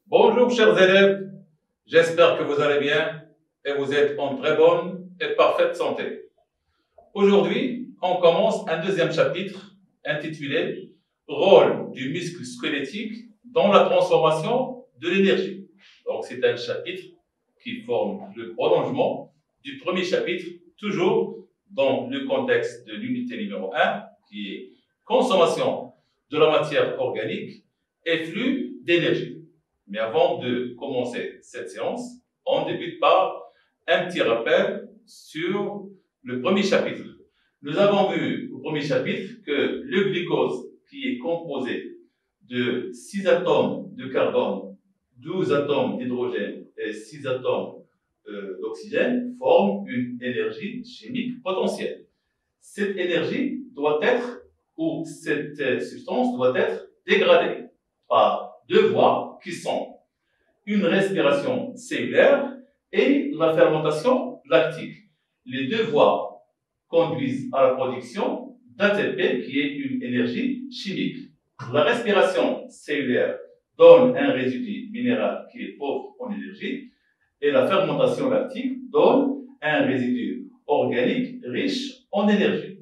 Bonjour chers élèves, j'espère que vous allez bien et vous êtes en très bonne et parfaite santé. Aujourd'hui, on commence un deuxième chapitre intitulé « Rôle du muscle squelettique dans la transformation de l'énergie ». Donc c'est un chapitre qui forme le prolongement du premier chapitre, toujours dans le contexte de l'unité numéro 1, qui est consommation de la matière organique et flux d'énergie. Mais avant de commencer cette séance, on débute par un petit rappel sur le premier chapitre. Nous avons vu au premier chapitre que le glucose, qui est composé de 6 atomes de carbone, 12 atomes d'hydrogène et 6 atomes d'oxygène, forme une énergie chimique potentielle. Cette énergie doit être, ou cette substance doit être dégradée par deux voies qui sont une respiration cellulaire et la fermentation lactique. Les deux voies conduisent à la production d'ATP qui est une énergie chimique. La respiration cellulaire donne un résidu minéral qui est pauvre en énergie et la fermentation lactique donne un résidu organique riche en énergie.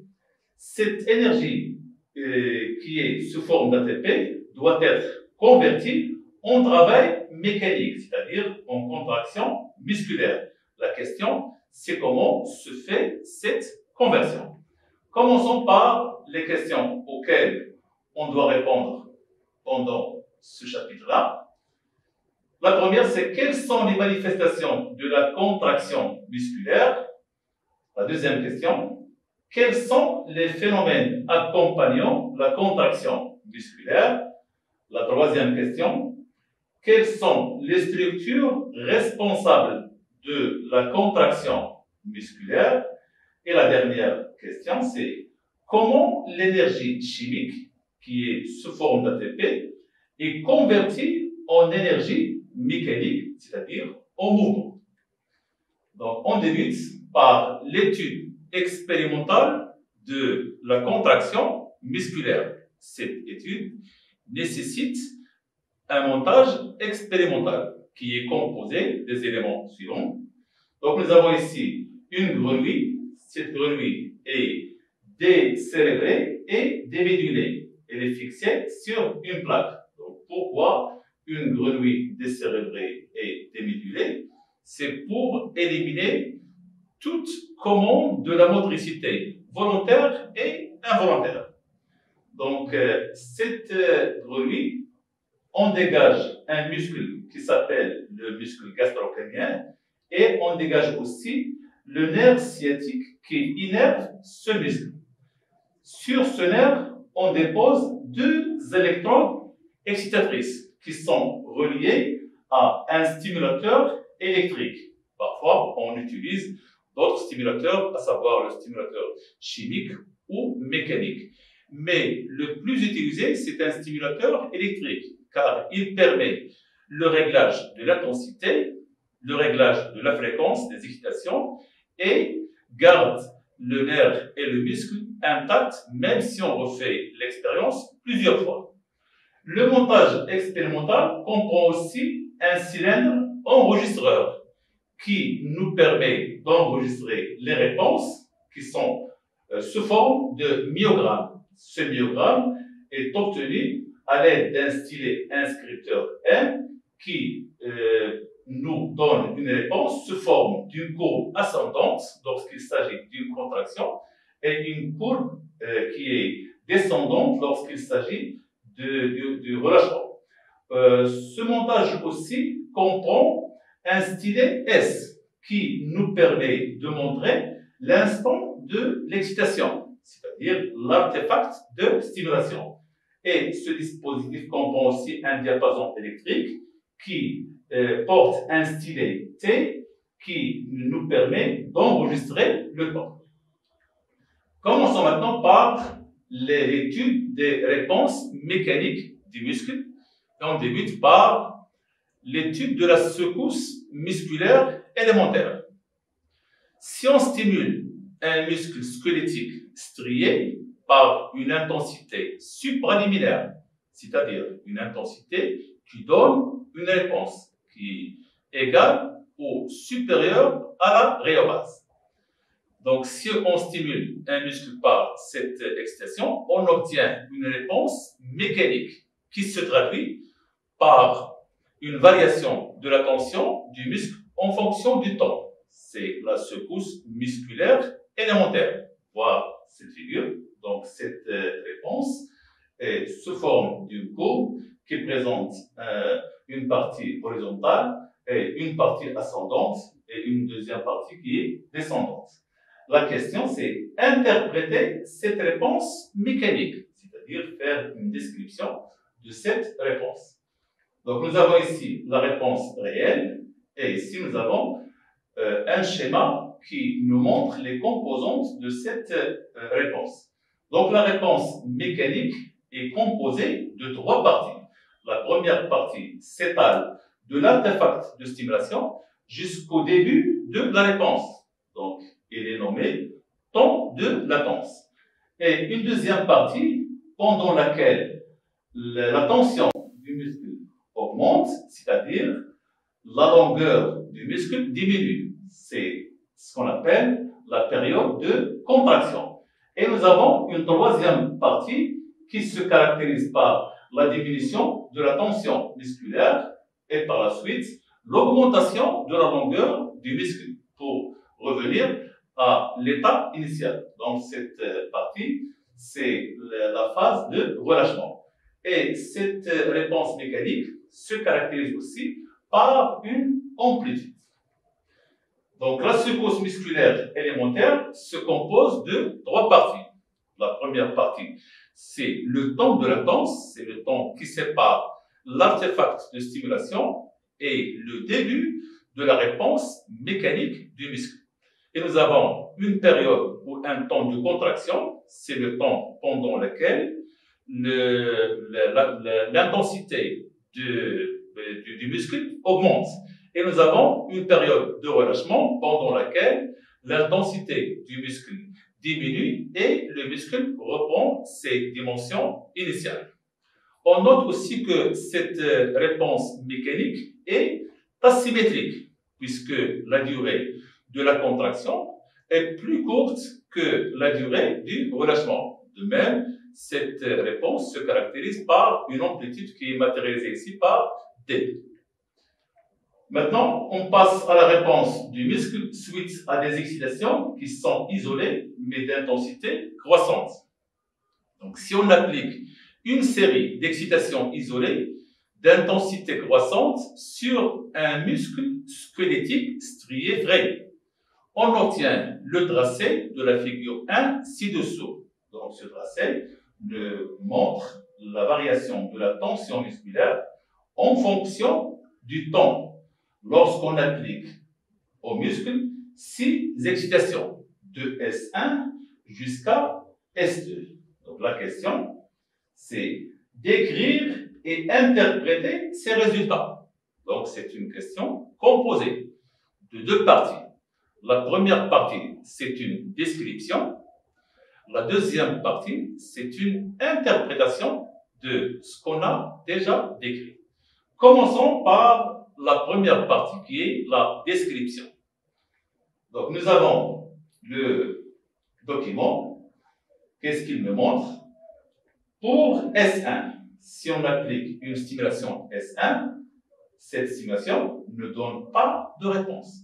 Cette énergie qui est sous forme d'ATP doit être convertie en travail mécanique, c'est-à-dire en contraction musculaire. La question, c'est comment se fait cette conversion. Commençons par les questions auxquelles on doit répondre pendant ce chapitre-là. La première, c'est quelles sont les manifestations de la contraction musculaire? La deuxième question, quels sont les phénomènes accompagnant la contraction musculaire? La troisième question, quelles sont les structures responsables de la contraction musculaire? Et la dernière question, c'est comment l'énergie chimique, qui est sous forme d'ATP, est convertie en énergie mécanique, c'est-à-dire en mouvement. Donc, on débute par l'étude expérimentale de la contraction musculaire. Cette étude nécessite un montage expérimental qui est composé des éléments suivants. Donc, nous avons ici une grenouille. Cette grenouille est décérébrée et démédulée. Elle est fixée sur une plaque. Donc, pourquoi une grenouille décérébrée et démédulée? C'est pour éliminer toute commande de la motricité volontaire et involontaire. Donc, cette grenouille, on dégage un muscle qui s'appelle le muscle gastroclénien et on dégage aussi le nerf sciatique qui innerve ce muscle. Sur ce nerf, on dépose deux électrodes excitatrices qui sont reliées à un stimulateur électrique. Parfois, on utilise d'autres stimulateurs, à savoir le stimulateur chimique ou mécanique. Mais le plus utilisé, c'est un stimulateur électrique, car il permet le réglage de l'intensité, le réglage de la fréquence des excitations et garde le nerf et le muscle intacts, même si on refait l'expérience plusieurs fois. Le montage expérimental comprend aussi un cylindre enregistreur qui nous permet d'enregistrer les réponses qui sont sous forme de myogrammes. Ce myogramme est obtenu à l'aide d'un stylet inscripteur M qui nous donne une réponse sous forme d'une courbe ascendante lorsqu'il s'agit d'une contraction et une courbe qui est descendante lorsqu'il s'agit du relâchement. Ce montage aussi comprend un stylet S qui nous permet de montrer l'instant de l'excitation, c'est-à-dire l'artefact de stimulation. Et ce dispositif comprend aussi un diapason électrique qui porte un stylet T qui nous permet d'enregistrer le temps. Commençons maintenant par l'étude des réponses mécaniques du muscle. On débute par l'étude de la secousse musculaire élémentaire. Si on stimule un muscle squelettique strié par une intensité supraliminaire, c'est-à-dire une intensité qui donne une réponse qui est égale ou supérieure à la réobase. Donc, si on stimule un muscle par cette excitation, on obtient une réponse mécanique qui se traduit par une variation de la tension du muscle en fonction du temps. C'est la secousse musculaire élémentaire. Voilà cette figure. Donc, cette réponse est sous forme d'une courbe qui présente une partie horizontale et une partie ascendante et une deuxième partie qui est descendante. La question, c'est interpréter cette réponse mécanique, c'est-à-dire faire une description de cette réponse. Donc, nous avons ici la réponse réelle et ici, nous avons un schéma qui nous montre les composantes de cette réponse. Donc, la réponse mécanique est composée de trois parties. La première partie s'étale de l'artefact de stimulation jusqu'au début de la réponse. Donc, il est nommé temps de latence. Et une deuxième partie pendant laquelle la tension du muscle augmente, c'est-à-dire la longueur du muscle diminue. C'est ce qu'on appelle la période de contraction. Et nous avons une troisième partie qui se caractérise par la diminution de la tension musculaire et par la suite l'augmentation de la longueur du muscle pour revenir à l'état initial. Donc cette partie, c'est la phase de relâchement. Et cette réponse mécanique se caractérise aussi par une amplitude. Donc la secousse musculaire élémentaire se compose de trois parties. La première partie, c'est le temps de latence, c'est le temps qui sépare l'artefact de stimulation et le début de la réponse mécanique du muscle. Et nous avons une période ou un temps de contraction, c'est le temps pendant lequel l'intensité du muscle augmente. Et nous avons une période de relâchement pendant laquelle l'intensité du muscle diminue et le muscle reprend ses dimensions initiales. On note aussi que cette réponse mécanique est asymétrique, puisque la durée de la contraction est plus courte que la durée du relâchement. De même, cette réponse se caractérise par une amplitude qui est matérialisée ici par D. Maintenant, on passe à la réponse du muscle suite à des excitations qui sont isolées, mais d'intensité croissante. Donc, si on applique une série d'excitations isolées d'intensité croissante sur un muscle squelettique strié frais, on obtient le tracé de la figure 1 ci-dessous. Donc, ce tracé nous montre la variation de la tension musculaire en fonction du temps lorsqu'on applique au muscle 6 excitations, de S1 jusqu'à S2. Donc la question, c'est d'écrire et interpréter ces résultats. Donc c'est une question composée de deux parties. La première partie, c'est une description. La deuxième partie, c'est une interprétation de ce qu'on a déjà décrit. Commençons par la première partie qui est la description. Donc nous avons le document. Qu'est-ce qu'il me montre? Pour S1, si on applique une stimulation S1, cette stimulation ne donne pas de réponse.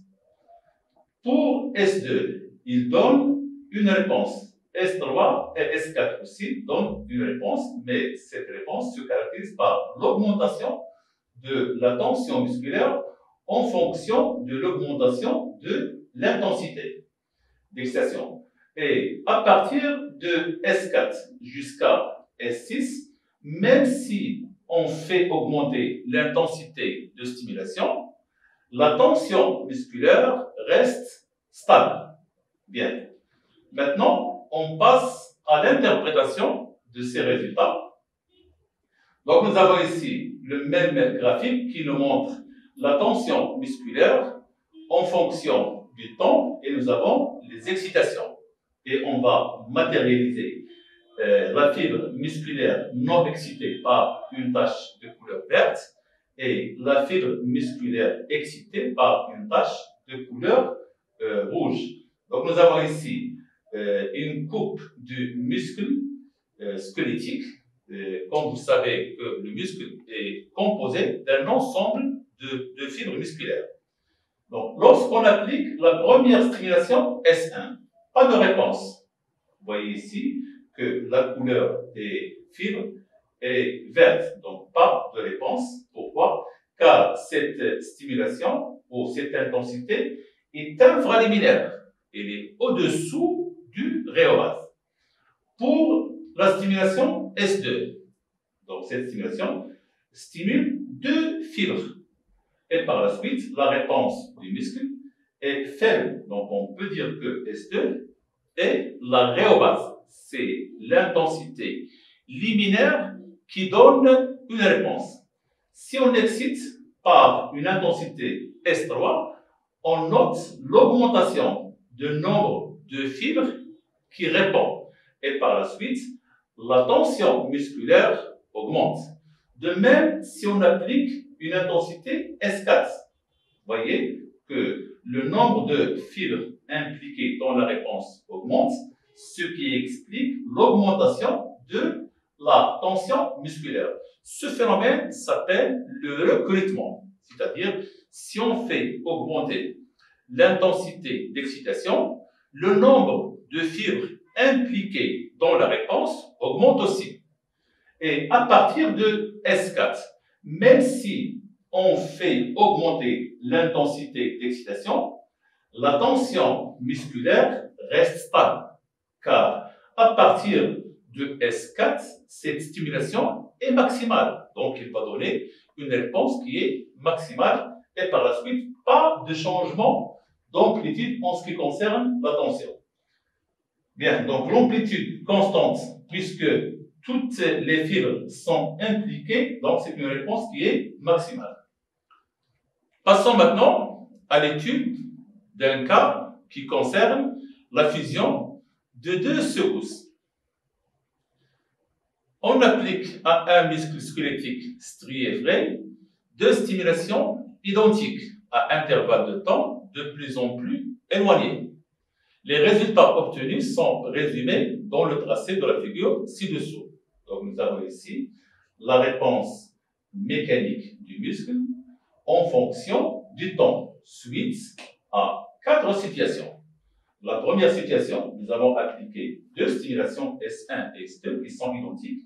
Pour S2, il donne une réponse. S3 et S4 aussi donnent une réponse, mais cette réponse se caractérise par l'augmentation de la tension musculaire en fonction de l'augmentation de l'intensité d'excitation. Et à partir de S4 jusqu'à S6, même si on fait augmenter l'intensité de stimulation, la tension musculaire reste stable. Bien. Maintenant, on passe à l'interprétation de ces résultats. Donc, nous avons ici le même graphique qui nous montre la tension musculaire en fonction du temps et nous avons les excitations. Et on va matérialiser la fibre musculaire non excitée par une tache de couleur verte et la fibre musculaire excitée par une tache de couleur rouge. Donc nous avons ici une coupe du muscle squelettique. Comme vous savez que le muscle est composé d'un ensemble de fibres musculaires. Donc lorsqu'on applique la première stimulation S1, pas de réponse. Vous voyez ici que la couleur des fibres est verte, donc pas de réponse. Pourquoi? Car cette stimulation ou cette intensité est infraliminaire. Elle est au-dessous du rhéobase. Pour la stimulation S2, donc cette stimulation stimule deux fibres. Et par la suite, la réponse du muscle est faible. Donc on peut dire que S2 est la rhéobase. C'est l'intensité liminaire qui donne une réponse. Si on excite par une intensité S3, on note l'augmentation du nombre de fibres qui répondent. Et par la suite, la tension musculaire augmente. De même, si on applique une intensité S4, vous voyez que le nombre de fibres impliquées dans la réponse augmente, ce qui explique l'augmentation de la tension musculaire. Ce phénomène s'appelle le recrutement, c'est-à-dire si on fait augmenter l'intensité d'excitation, le nombre de fibres impliquées dans la réponse augmente aussi. Et à partir de S4, même si on fait augmenter l'intensité d'excitation, la tension musculaire reste stable, car à partir de S4, cette stimulation est maximale. Donc, il va donner une réponse qui est maximale et par la suite, pas de changement d'amplitude en ce qui concerne la tension. Bien, donc l'amplitude constante, puisque toutes les fibres sont impliquées, donc c'est une réponse qui est maximale. Passons maintenant à l'étude d'un cas qui concerne la fusion de deux secousses. On applique à un muscle squelettique strié frais deux stimulations identiques à intervalles de temps de plus en plus éloignés. Les résultats obtenus sont résumés dans le tracé de la figure ci-dessous. Donc nous avons ici la réponse mécanique du muscle en fonction du temps suite à 4 situations. La première situation, nous avons appliqué deux stimulations S1 et S2 qui sont identiques.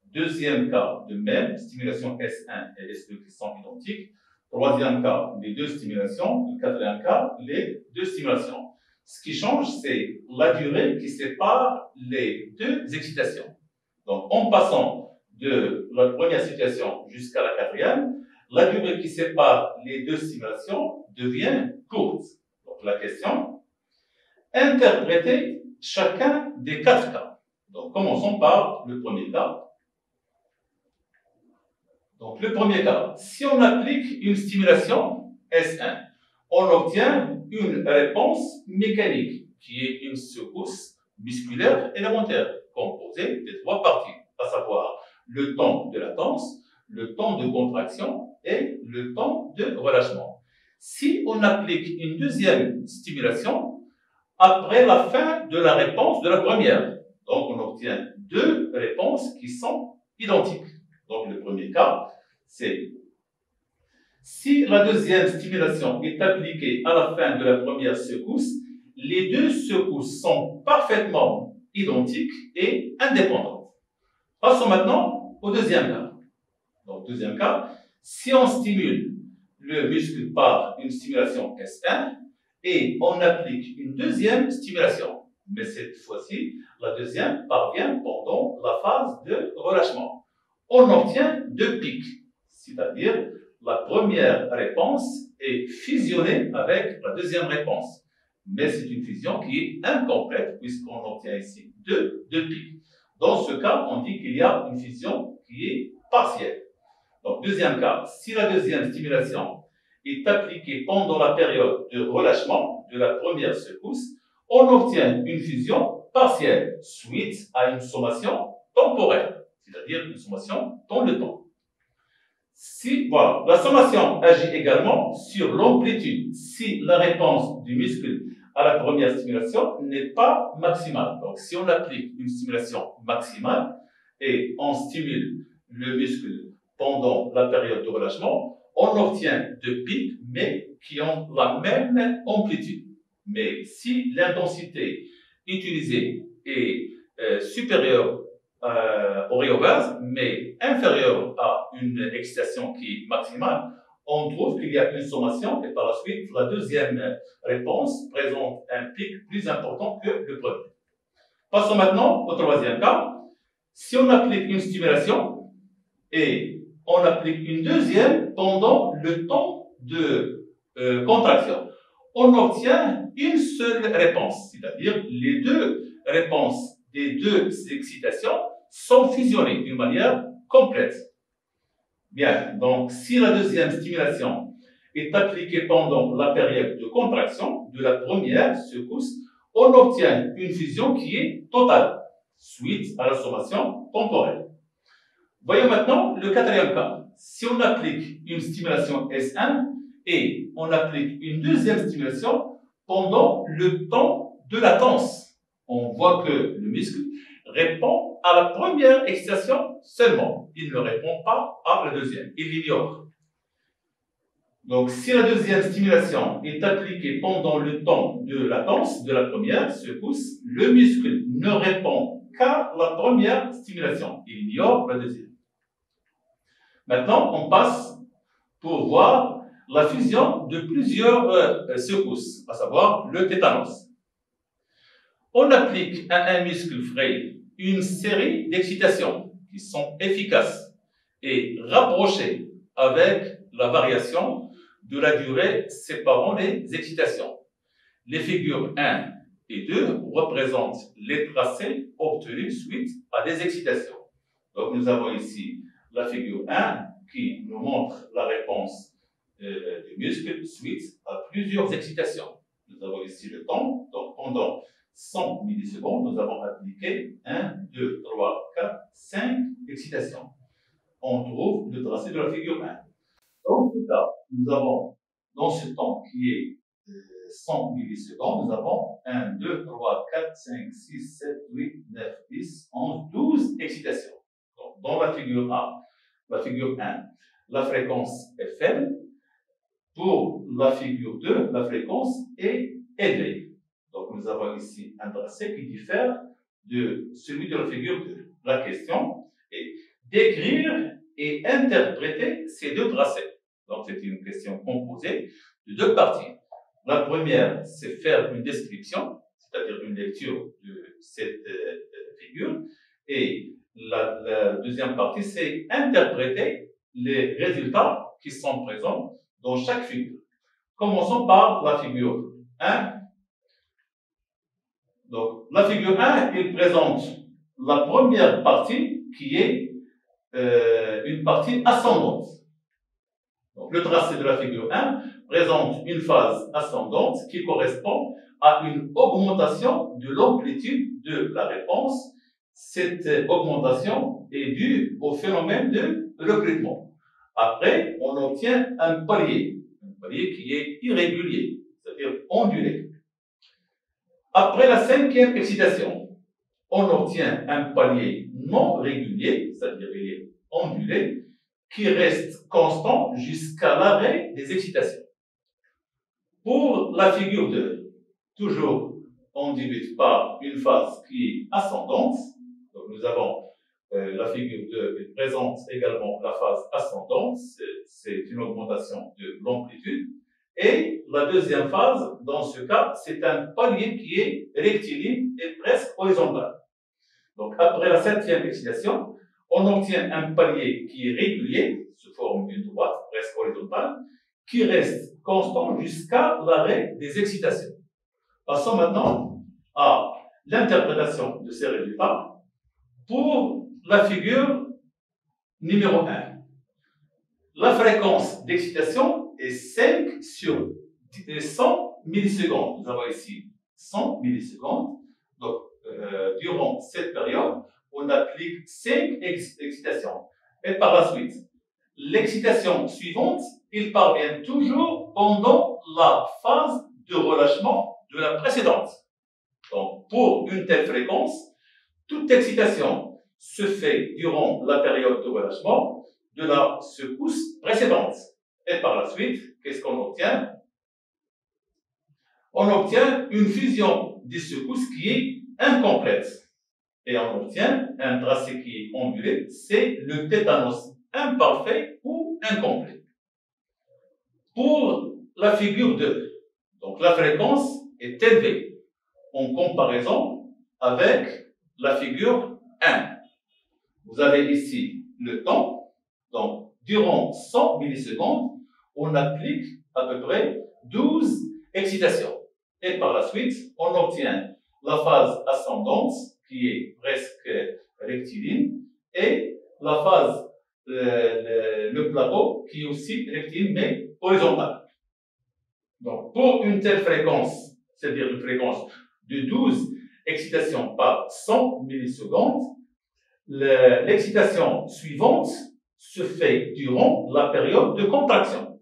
Deuxième cas, de même, stimulation S1 et S2 qui sont identiques. Troisième cas, les deux stimulations. Le quatrième cas, les deux stimulations. Ce qui change, c'est la durée qui sépare les deux excitations. Donc, en passant de la première situation jusqu'à la quatrième, la durée qui sépare les deux stimulations devient courte. Donc, la question, interpréter chacun des 4 cas. Donc, commençons par le premier cas. Donc, le premier cas, si on applique une stimulation S1, on obtient une réponse mécanique, qui est une secousse musculaire élémentaire, composée de 3 parties, à savoir le temps de latence, le temps de contraction et le temps de relâchement. Si on applique une deuxième stimulation, après la fin de la réponse de la première, donc on obtient 2 réponses qui sont identiques. Donc le premier cas, c'est si la deuxième stimulation est appliquée à la fin de la première secousse, les deux secousses sont parfaitement identiques et indépendantes. Passons maintenant au deuxième cas. Donc, deuxième cas, si on stimule le muscle par une stimulation S1 et on applique une deuxième stimulation, mais cette fois-ci, la deuxième parvient pendant la phase de relâchement, on obtient 2 pics, c'est-à-dire la première réponse est fusionnée avec la deuxième réponse. Mais c'est une fusion qui est incomplète puisqu'on obtient ici 2 pics. Dans ce cas, on dit qu'il y a une fusion qui est partielle. Donc, deuxième cas, si la deuxième stimulation est appliquée pendant la période de relâchement de la première secousse, on obtient une fusion partielle suite à une sommation temporaire, c'est-à-dire une sommation dans le temps. Voilà, la sommation agit également sur l'amplitude si la réponse du muscle à la première stimulation n'est pas maximale. Donc, si on applique une stimulation maximale et on stimule le muscle pendant la période de relâchement, on obtient deux pics, mais qui ont la même amplitude. Mais si l'intensité utilisée est supérieure au rhéobase, mais inférieure à une excitation qui est maximale, on trouve qu'il y a une sommation et par la suite, la deuxième réponse présente un pic plus important que le premier. Passons maintenant au troisième cas. Si on applique une stimulation et on applique une deuxième pendant le temps de contraction, on obtient une seule réponse, c'est-à-dire les deux réponses des deux excitations sont fusionnées d'une manière complète. Bien, donc si la deuxième stimulation est appliquée pendant la période de contraction de la première secousse, on obtient une fusion qui est totale, suite à la sommation temporelle. Voyons maintenant le quatrième cas. Si on applique une stimulation S1 et on applique une deuxième stimulation pendant le temps de latence, on voit que le muscle répond à la première excitation seulement. Il ne répond pas à la deuxième, il l'ignore. Donc, si la deuxième stimulation est appliquée pendant le temps de latence de la première secousse, le muscle ne répond qu'à la première stimulation. Il ignore la deuxième. Maintenant, on passe pour voir la fusion de plusieurs secousses, à savoir le tétanos. On applique à un muscle frais une série d'excitations qui sont efficaces et rapprochées avec la variation de la durée séparant les excitations. Les figures 1 et 2 représentent les tracés obtenus suite à des excitations. Donc nous avons ici la figure 1 qui nous montre la réponse du muscle suite à plusieurs excitations. Nous avons ici le temps, donc pendant 100 millisecondes, nous avons appliqué 1, 2, 3, 4, 5 excitations. On trouve le tracé de la figure 1. Dans ce cas, nous avons, dans ce temps qui est 100 millisecondes, nous avons 1, 2, 3, 4, 5, 6, 7, 8, 9, 10, 11, 12 excitations. Donc, dans la figure 1, la fréquence est faible. Pour la figure 2, la fréquence est élevée. Donc, nous avons ici un tracé qui diffère de celui de la figure 2. La question est d'écrire et interpréter ces deux tracés. Donc, c'est une question composée de deux parties. La première, c'est faire une description, c'est-à-dire une lecture de cette figure. Et la deuxième partie, c'est interpréter les résultats qui sont présents dans chaque figure. Commençons par la figure 1. Donc, la figure 1, il présente la première partie qui est une partie ascendante. Donc, le tracé de la figure 1 présente une phase ascendante qui correspond à une augmentation de l'amplitude de la réponse. Cette augmentation est due au phénomène de recrutement. Après, on obtient un palier qui est irrégulier, c'est-à-dire ondulé. Après la cinquième excitation, on obtient un palier non régulier, c'est-à-dire il est ondulé, qui reste constant jusqu'à l'arrêt des excitations. Pour la figure 2, toujours on débute par une phase qui est ascendante. Donc nous avons la figure 2 qui présente également la phase ascendante, c'est une augmentation de l'amplitude. Et la deuxième phase, dans ce cas, c'est un palier qui est rectiligne et presque horizontal. Donc après la septième excitation, on obtient un palier qui est régulier, sous forme d'une droite presque horizontale, qui reste constant jusqu'à l'arrêt des excitations. Passons maintenant à l'interprétation de ces résultats pour la figure numéro 1. La fréquence d'excitation est 5 sur 100 millisecondes. Nous avons ici 100 millisecondes. Donc, durant cette période, on applique 5 excitations. Et par la suite, l'excitation suivante, il parvient toujours pendant la phase de relâchement de la précédente. Donc, pour une telle fréquence, toute excitation se fait durant la période de relâchement de la secousse précédente. Et par la suite, qu'est-ce qu'on obtient? On obtient une fusion des secousses qui est incomplète. Et on obtient un tracé qui est ondulé, c'est le tétanos imparfait ou incomplet. Pour la figure 2, donc la fréquence est élevée en comparaison avec la figure 1. Vous avez ici le temps, donc durant 100 millisecondes, on applique à peu près 12 excitations. Et par la suite, on obtient la phase ascendante, qui est presque rectiligne, et la phase, le plateau, qui est aussi rectiligne, mais horizontal. Donc, pour une telle fréquence, c'est-à-dire une fréquence de 12 excitations par 100 millisecondes, l'excitation suivante se fait durant la période de contraction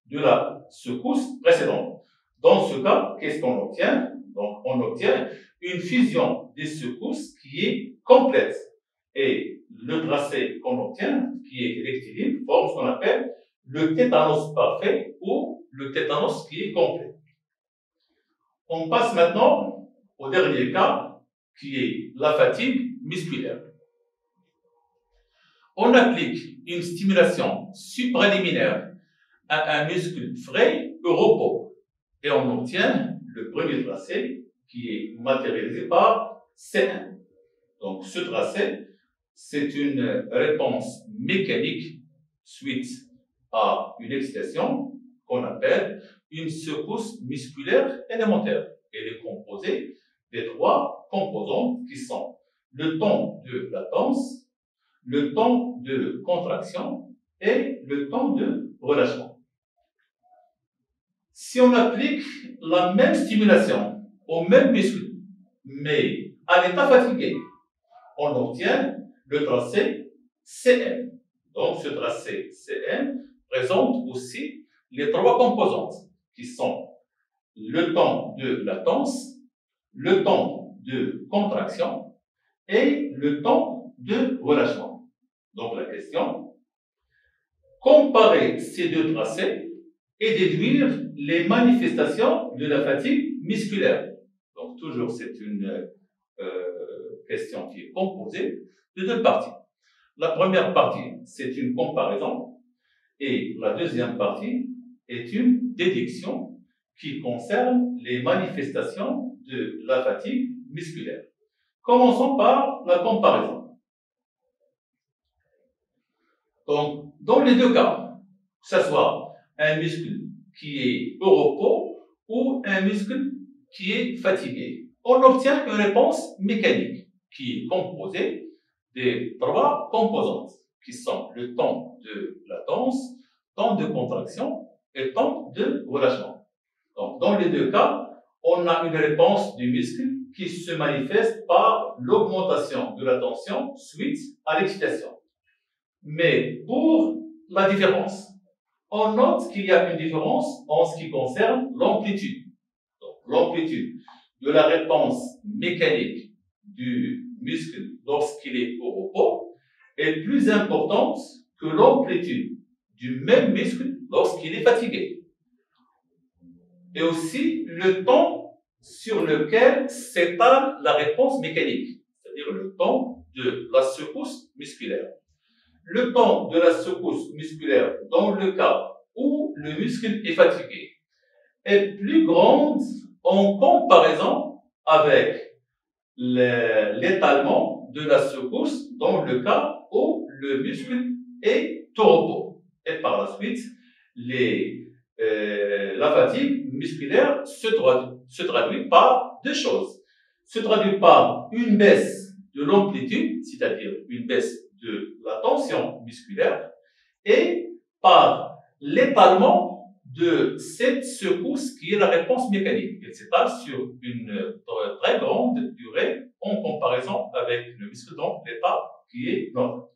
de la secousse précédente. Dans ce cas, qu'est-ce qu'on obtient? Donc, on obtient une fusion des secousses qui est complète. Et le tracé qu'on obtient, qui est rectiligne, forme ce qu'on appelle le tétanos parfait ou le tétanos qui est complet. On passe maintenant au dernier cas, qui est la fatigue musculaire. On applique une stimulation supraliminaire à un muscle frais au repos et on obtient le premier tracé qui est matérialisé par C1. Donc ce tracé, c'est une réponse mécanique suite à une excitation qu'on appelle une secousse musculaire élémentaire. Elle est composée des trois composantes qui sont le temps de latence, le temps de contraction et le temps de relâchement. Si on applique la même stimulation au même muscle, mais à l'état fatigué, on obtient le tracé CM. Donc ce tracé CM présente aussi les trois composantes qui sont le temps de latence, le temps de contraction et le temps de relâchement. Donc la question, comparer ces deux tracés et déduire les manifestations de la fatigue musculaire. Donc toujours c'est une question qui est composée de deux parties. La première partie, c'est une comparaison et la deuxième partie est une déduction qui concerne les manifestations de la fatigue musculaire. Commençons par la comparaison. Donc, dans les deux cas, que ce soit un muscle qui est au repos ou un muscle qui est fatigué, on obtient une réponse mécanique qui est composée des trois composantes qui sont le temps de latence, temps de contraction et temps de relâchement. Donc, dans les deux cas, on a une réponse du muscle qui se manifeste par l'augmentation de la tension suite à l'excitation. Mais pour la différence, on note qu'il y a une différence en ce qui concerne l'amplitude. Donc, l'amplitude de la réponse mécanique du muscle lorsqu'il est au repos est plus importante que l'amplitude du même muscle lorsqu'il est fatigué. Et aussi le temps sur lequel s'étale la réponse mécanique, c'est-à-dire le temps de la secousse musculaire. Le temps de la secousse musculaire dans le cas où le muscle est fatigué est plus grande en comparaison avec l'étalement de la secousse dans le cas où le muscle est au repos. Et par la suite, la fatigue musculaire se traduit par deux choses. Se traduit par une baisse de l'amplitude, c'est-à-dire une baisse de la tension musculaire, et par l'étalement de cette secousse qui est la réponse mécanique. Elle s'étale sur une très grande durée en comparaison avec le muscle dans l'état qui est normal.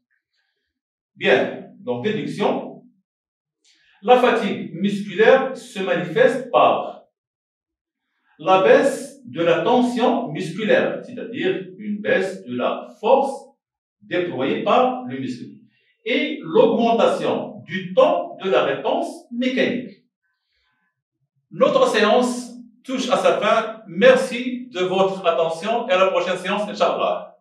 Bien, donc déduction. La fatigue musculaire se manifeste par la baisse de la tension musculaire, c'est-à-dire une baisse de la force déployée par le muscle, et l'augmentation du temps de la réponse mécanique. Notre séance touche à sa fin. Merci de votre attention et à la prochaine séance, Inch'Allah.